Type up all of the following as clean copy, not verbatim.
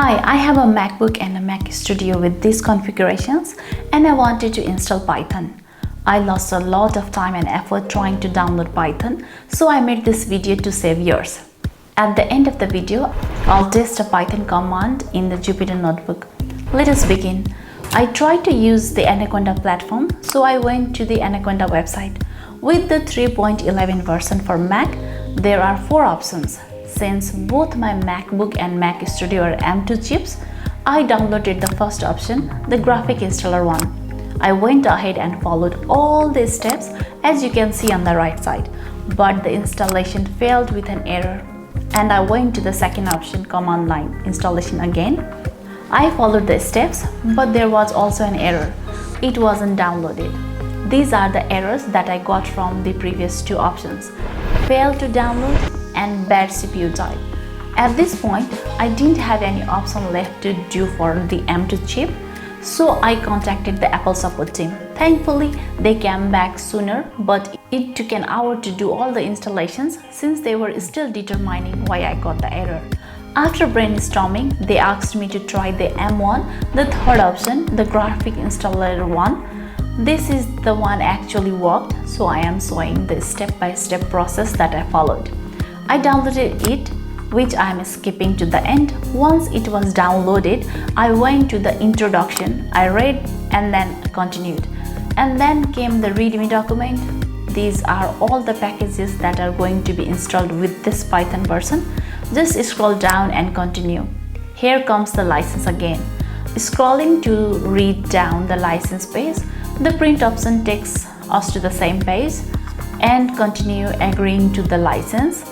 Hi, I have a MacBook and a Mac Studio with these configurations and I wanted to install Python. I lost a lot of time and effort trying to download Python, so I made this video to save yours. At the end of the video, I'll test a Python command in the Jupyter Notebook. Let us begin. I tried to use the Anaconda platform, so I went to the Anaconda website. With the 3.11 version for Mac, there are 4 options. Since both my MacBook and Mac Studio are M2 chips, I downloaded the first option, the graphic installer one. I went ahead and followed all the steps as you can see on the right side, but the installation failed with an error. And I went to the second option, command line installation again. I followed the steps, but there was also an error. It wasn't downloaded. These are the errors that I got from the previous 2 options: failed to download and bad CPU type. At this point, I didn't have any option left to do for the M2 chip, so I contacted the Apple support team. Thankfully, they came back sooner, but it took an hour to do all the installations since they were still determining why I got the error. After brainstorming, they asked me to try the M1, the third option, the graphic installer one. This is the one actually worked, so I am showing the step-by-step process that I followed. I downloaded it, which I am skipping to the end. Once it was downloaded, I went to the introduction. I read and then continued. And then came the README document. These are all the packages that are going to be installed with this Python version. Just scroll down and continue. Here comes the license again. Scrolling to read down the license page, the print option takes us to the same page, and continue agreeing to the license.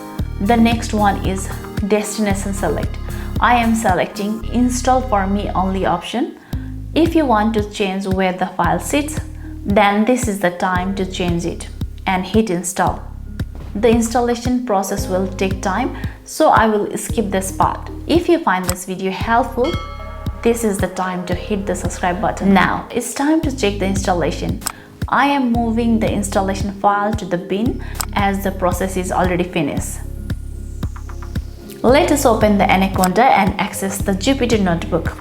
The next one is destination select. I am selecting install for me only option. If you want to change where the file sits, then this is the time to change it and hit install. The installation process will take time, so I will skip this part. If you find this video helpful, this is the time to hit the subscribe button. Now it's time to check the installation. I am moving the installation file to the bin as the process is already finished. Let us open the Anaconda and access the Jupyter Notebook.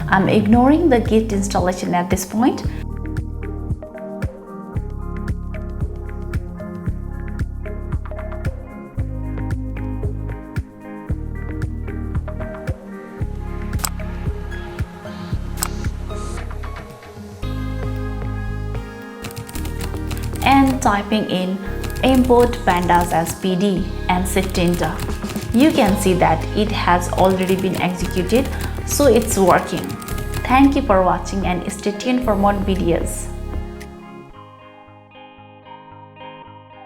I'm ignoring the Git installation at this point. And typing in import pandas as PD and set enter. You can see that it has already been executed, so it's working. Thank you for watching and stay tuned for more videos.